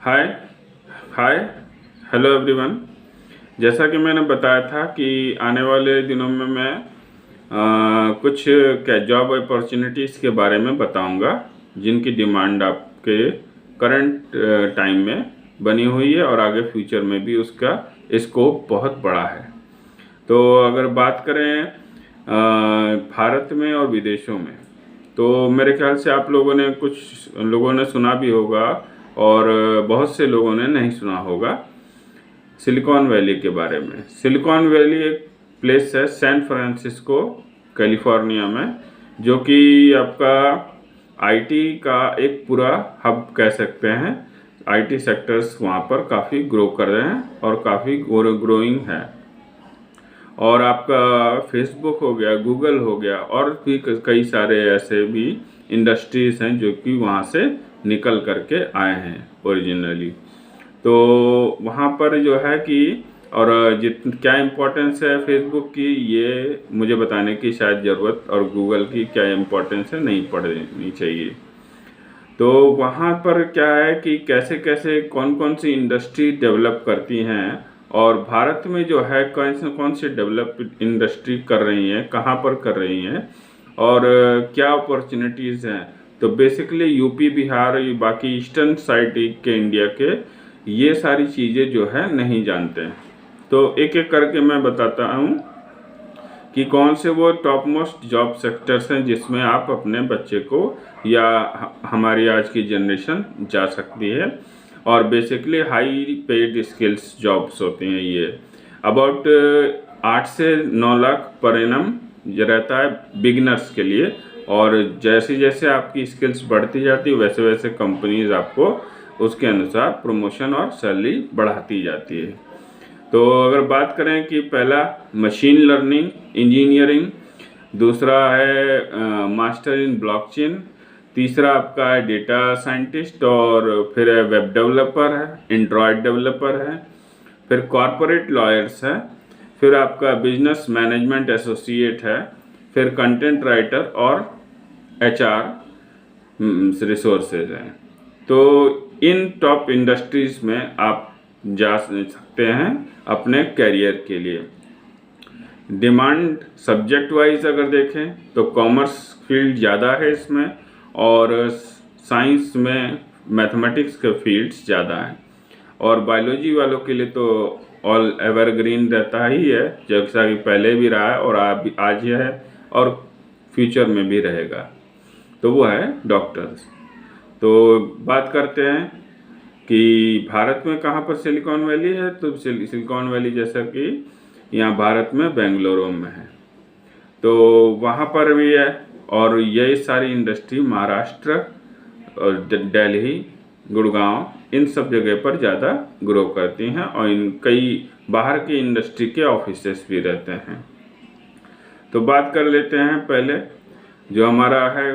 हाय hi hello everyone. जैसा कि मैंने बताया था कि आने वाले दिनों में मैं कुछ क्या जॉब अपॉर्चुनिटीज़ के बारे में बताऊंगा जिनकी डिमांड आपके करंट टाइम में बनी हुई है और आगे फ्यूचर में भी उसका स्कोप बहुत बड़ा है। तो अगर बात करें भारत में और विदेशों में, तो मेरे ख्याल से आप लोगों ने कुछ लोगों ने सुना भी होगा और बहुत से लोगों ने नहीं सुना होगा सिलिकॉन वैली के बारे में। सिलिकॉन वैली एक प्लेस है सैन फ्रांसिस्को कैलिफोर्निया में, जो कि आपका आईटी का एक पूरा हब कह सकते हैं। आईटी सेक्टर्स वहाँ पर काफ़ी ग्रो कर रहे हैं और काफ़ी ग्रोइंग है। और आपका फेसबुक हो गया, गूगल हो गया और भी कई सारे ऐसे भी इंडस्ट्रीज़ हैं जो कि वहाँ से निकल करके आए हैं ओरिजिनली। तो वहाँ पर जो है कि और क्या इम्पोर्टेंस है फेसबुक की, ये मुझे बताने की शायद ज़रूरत और गूगल की क्या इम्पोर्टेंस है नहीं पड़नी चाहिए। तो वहाँ पर क्या है कि कैसे कैसे कौन कौन सी इंडस्ट्री डेवलप करती हैं और भारत में जो है कौन से डेवलप इंडस्ट्री कर रही हैं, कहाँ पर कर रही हैं और क्या अपॉर्चुनिटीज़ हैं। तो बेसिकली यूपी, बिहार, बाकी ईस्टर्न साइड के इंडिया के ये सारी चीज़ें जो है नहीं जानते हैं। तो एक एक करके मैं बताता हूँ कि कौन से वो टॉप मोस्ट जॉब सेक्टर्स हैं जिसमें आप अपने बच्चे को या हमारी आज की जनरेशन जा सकती है। और basically high paid skills jobs होती हैं ये। अबाउट 8 से 9 लाख पर एनम रहता है बिगिनर्स के लिए, और जैसे जैसे आपकी स्किल्स बढ़ती जाती है वैसे वैसे कंपनीज आपको उसके अनुसार प्रमोशन और सैलरी बढ़ाती जाती है। तो अगर बात करें कि पहला मशीन लर्निंग इंजीनियरिंग, दूसरा है मास्टर इन ब्लॉकचेन, तीसरा आपका है डेटा साइंटिस्ट, और फिर है वेब डेवलपर है, एंड्रॉयड डेवलपर है, फिर कॉरपोरेट लॉयर्स है, फिर आपका बिजनेस मैनेजमेंट एसोसिएट है, फिर कंटेंट राइटर और एचआर रिसोर्सेज हैं। तो इन टॉप इंडस्ट्रीज में आप जा सकते हैं अपने कैरियर के लिए। डिमांड सब्जेक्ट वाइज अगर देखें तो कॉमर्स फील्ड ज़्यादा है इसमें, और साइंस में मैथमेटिक्स के फील्ड्स ज़्यादा हैं, और बायोलॉजी वालों के लिए तो ऑल एवरग्रीन रहता ही है, जैसा कि पहले भी रहा है और आज है और फ्यूचर में भी रहेगा। तो वो है डॉक्टर्स। तो बात करते हैं कि भारत में कहाँ पर सिलिकॉन वैली है। तो सिलिकॉन वैली जैसा कि यहाँ भारत में बेंगलुरु में है, तो वहाँ पर भी है। और ये सारी इंडस्ट्री महाराष्ट्र और दिल्ली, गुड़गांव, इन सब जगह पर ज़्यादा ग्रो करती हैं, और इन कई बाहर की इंडस्ट्री के ऑफिसेस भी रहते हैं। तो बात कर लेते हैं पहले जो हमारा है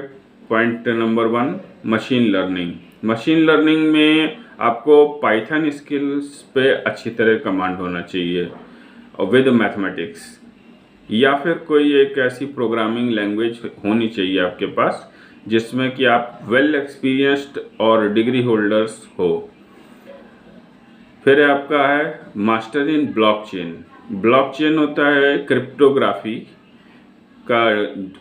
point number 1, machine learning. Machine learning में आपको पाइथन स्किल्स पे अच्छी तरह कमांड होना चाहिए और विद मैथमेटिक्स, या फिर कोई एक ऐसी प्रोग्रामिंग लैंग्वेज होनी चाहिए आपके पास जिसमें कि आप वेल एक्सपीरियंस्ड और डिग्री होल्डर्स हो। फिर आपका है मास्टर इन ब्लॉकचेन। ब्लॉकचेन होता है क्रिप्टोग्राफी का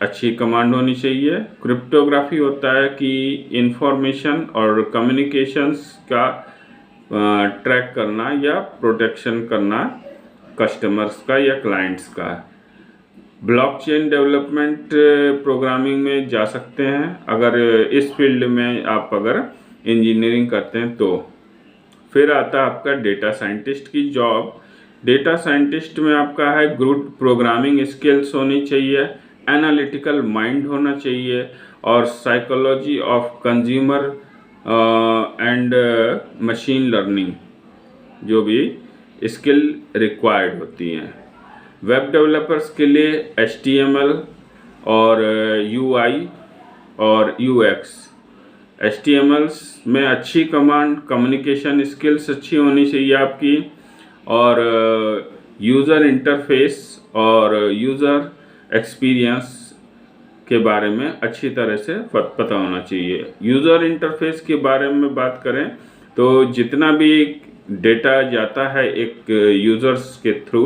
अच्छी कमांड होनी चाहिए। क्रिप्टोग्राफी होता है कि इंफॉर्मेशन और कम्युनिकेशंस का ट्रैक करना या प्रोटेक्शन करना कस्टमर्स का या क्लाइंट्स का। ब्लॉकचेन डेवलपमेंट प्रोग्रामिंग में जा सकते हैं अगर इस फील्ड में आप अगर इंजीनियरिंग करते हैं तो। फिर आता है आपका डेटा साइंटिस्ट की जॉब। डेटा साइंटिस्ट में आपका है गुड प्रोग्रामिंग स्किल्स होनी चाहिए, एनालिटिकल माइंड होना चाहिए, और psychology of consumer and machine learning जो भी स्किल रिक्वायर्ड होती हैं। वेब डेवलपर्स के लिए HTML और UI और UX। HTML में अच्छी कमांड, कम्युनिकेशन स्किल्स अच्छी होनी चाहिए आपकी, और यूज़र इंटरफेस और यूज़र एक्सपीरियंस के बारे में अच्छी तरह से पता होना चाहिए। यूज़र इंटरफेस के बारे में बात करें तो जितना भी डेटा जाता है एक यूज़र्स के थ्रू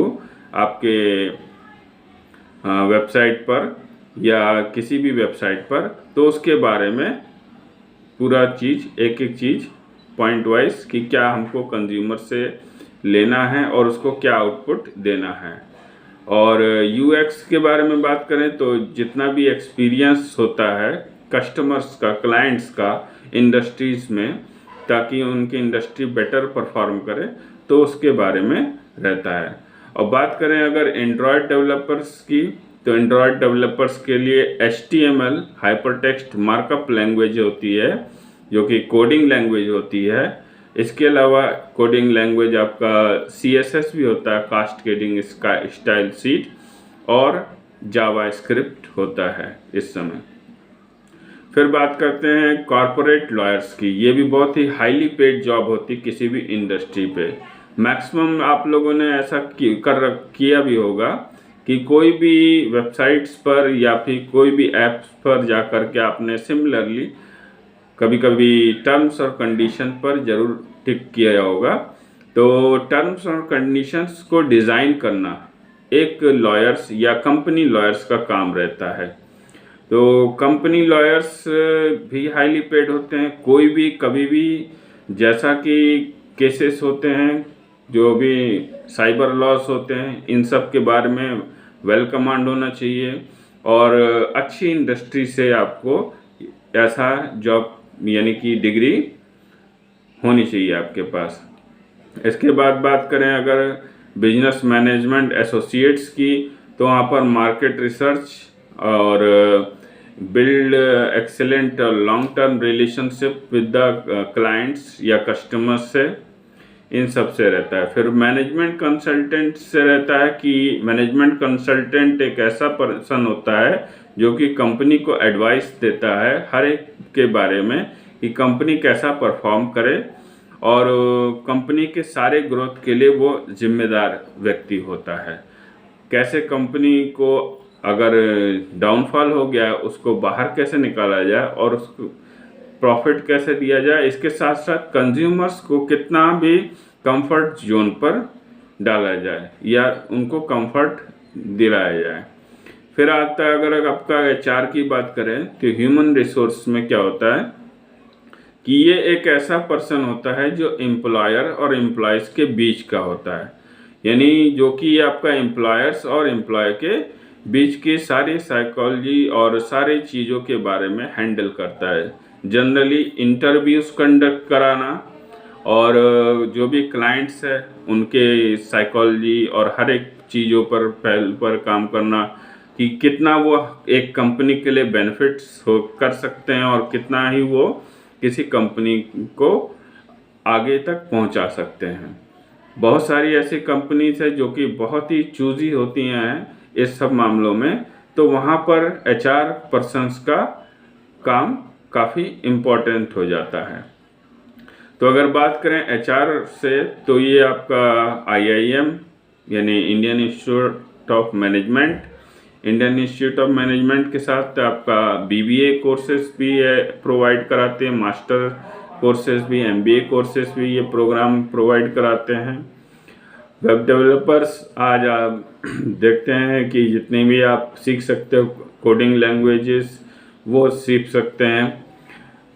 आपके वेबसाइट पर या किसी भी वेबसाइट पर, तो उसके बारे में पूरा चीज़ एक एक चीज़ पॉइंट वाइज कि क्या हमको कंज्यूमर से लेना है और उसको क्या आउटपुट देना है। और यूएक्स के बारे में बात करें तो जितना भी एक्सपीरियंस होता है कस्टमर्स का, क्लाइंट्स का इंडस्ट्रीज़ में, ताकि उनकी इंडस्ट्री बेटर परफॉर्म करे, तो उसके बारे में रहता है। और बात करें अगर एंड्रॉयड डेवलपर्स की, तो एंड्रॉयड डेवलपर्स के लिए HTML हाइपरटेक्स्ट मार्कअप लैंग्वेज होती है, जो कि कोडिंग लैंग्वेज होती है। इसके अलावा कोडिंग लैंग्वेज आपका CSS भी होता है, कास्केडिंग स्टाइल शीट, और जावास्क्रिप्ट होता है इस समय। फिर बात करते हैं कॉरपोरेट लॉयर्स की। ये भी बहुत ही हाईली पेड जॉब होती किसी भी इंडस्ट्री पे। मैक्सिमम आप लोगों ने ऐसा किया भी होगा कि कोई भी वेबसाइट्स पर या फिर कोई भी ऐप्स पर जा कर के आपने सिमिलरली कभी कभी टर्म्स और कंडीशन पर ज़रूर टिक किया होगा। तो टर्म्स और कंडीशंस को डिज़ाइन करना एक लॉयर्स या कंपनी लॉयर्स का काम रहता है। तो कंपनी लॉयर्स भी हाईली पेड होते हैं। कोई भी कभी भी जैसा कि केसेस होते हैं, जो भी साइबर लॉस होते हैं, इन सब के बारे में वेल कमांड होना चाहिए और अच्छी इंडस्ट्री से आपको ऐसा जॉब यानी कि डिग्री होनी चाहिए आपके पास। इसके बाद बात करें अगर बिजनेस मैनेजमेंट एसोसिएट्स की, तो वहाँ पर मार्केट रिसर्च और build excellent long term relationship with the clients या कस्टमर्स से, इन सब से रहता है। फिर मैनेजमेंट कंसल्टेंट से रहता है कि मैनेजमेंट कंसल्टेंट एक ऐसा पर्सन होता है जो कि कंपनी को एडवाइस देता है हर एक के बारे में कि कंपनी कैसा परफॉर्म करे, और कंपनी के सारे ग्रोथ के लिए वो जिम्मेदार व्यक्ति होता है। कैसे कंपनी को अगर डाउनफॉल हो गया उसको बाहर कैसे निकाला जाए और उसको प्रॉफिट कैसे दिया जाए, इसके साथ साथ कंज्यूमर्स को कितना भी कंफर्ट जोन पर डाला जाए या उनको कंफर्ट दिलाया जाए। फिर आता है अगर आपका HR की बात करें तो ह्यूमन रिसोर्स में क्या होता है कि ये एक ऐसा पर्सन होता है जो एम्प्लॉयर और एम्प्लॉयज़ के बीच का होता है, यानी जो कि आपका एम्प्लॉयर्स और एम्प्लॉय के बीच की सारी साइकोलॉजी और सारी चीज़ों के बारे में हैंडल करता है। जनरली इंटरव्यूज़ कंडक्ट कराना और जो भी क्लाइंट्स है उनके साइकोलॉजी और हर एक चीज़ों पर पहल पर काम करना कि कितना वो एक कंपनी के लिए बेनिफिट्स कर सकते हैं और कितना ही वो किसी कंपनी को आगे तक पहुंचा सकते हैं। बहुत सारी ऐसी कंपनीज है जो कि बहुत ही चूजी होती हैं इस सब मामलों में, तो वहाँ पर HR पर्सन्स का काम काफ़ी इम्पोर्टेंट हो जाता है। तो अगर बात करें HR से, तो ये आपका IIM यानी Indian institute of management, Indian institute of management के साथ आपका BBA कोर्सेज भी प्रोवाइड कराते हैं, मास्टर कोर्सेज भी, MBA कोर्सेज भी ये प्रोग्राम प्रोवाइड कराते हैं। वेब डेवलपर्स आज आप देखते हैं कि जितने भी आप सीख सकते हो कोडिंग लैंग्वेजेस वो सीख सकते हैं,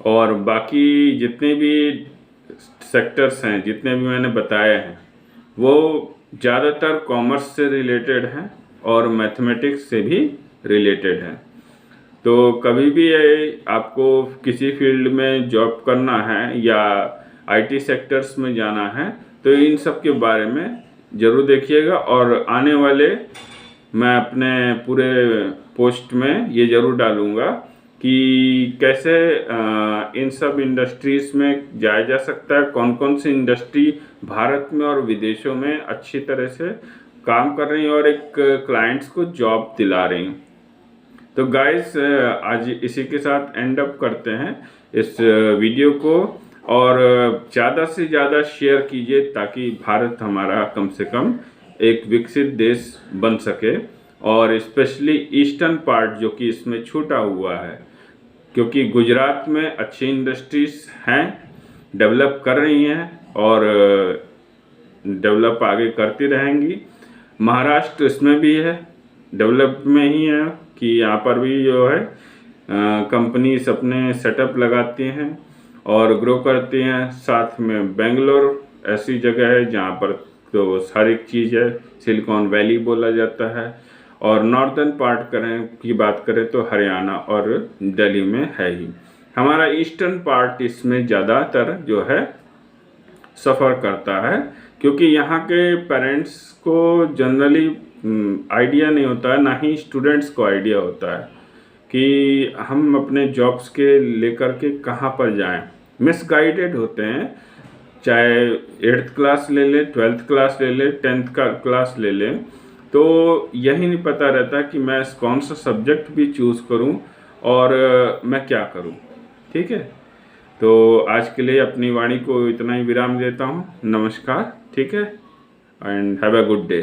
और बाकी जितने भी सेक्टर्स हैं जितने भी मैंने बताए हैं वो ज़्यादातर कॉमर्स से रिलेटेड हैं और मैथमेटिक्स से भी रिलेटेड हैं। तो कभी भी आपको किसी फील्ड में जॉब करना है या IT सेक्टर्स में जाना है तो इन सब के बारे में ज़रूर देखिएगा, और आने वाले मैं अपने पूरे पोस्ट में ये ज़रूर डालूँगा कि कैसे इन सब इंडस्ट्रीज़ में जाया जा सकता है, कौन कौन सी इंडस्ट्री भारत में और विदेशों में अच्छी तरह से काम कर रही हैं और एक क्लाइंट्स को जॉब दिला रही हैं। तो गाइस आज इसी के साथ एंड अप करते हैं इस वीडियो को, और ज़्यादा से ज़्यादा शेयर कीजिए ताकि भारत हमारा कम से कम एक विकसित देश बन सके, और स्पेशली ईस्टर्न पार्ट जो कि इसमें छूटा हुआ है, क्योंकि गुजरात में अच्छी इंडस्ट्रीज़ हैं डेवलप कर रही हैं और डेवलप आगे करती रहेंगी। महाराष्ट्र इसमें भी है, डेवलप में ही है कि यहाँ पर भी जो है कंपनीज अपने सेटअप लगाती हैं और ग्रो करती हैं। साथ में बेंगलोर ऐसी जगह है जहाँ पर तो सारी चीज़ है, सिलिकॉन वैली बोला जाता है। और नॉर्दर्न पार्ट की बात करें तो हरियाणा और दिल्ली में है ही। हमारा ईस्टर्न पार्ट इसमें ज़्यादातर जो है सफ़र करता है, क्योंकि यहाँ के पेरेंट्स को जनरली आइडिया नहीं होता है, ना ही स्टूडेंट्स को आइडिया होता है कि हम अपने जॉब्स के लेकर के कहाँ पर जाएं। मिसगाइडेड होते हैं, चाहे 8th क्लास ले लें, 12th क्लास ले लें, 10th का क्लास ले लें, तो यही नहीं पता रहता कि मैं कौन सा सब्जेक्ट भी चूज़ करूं और मैं क्या करूं। ठीक है, तो आज के लिए अपनी वाणी को इतना ही विराम देता हूं। नमस्कार, ठीक है, and have a good day.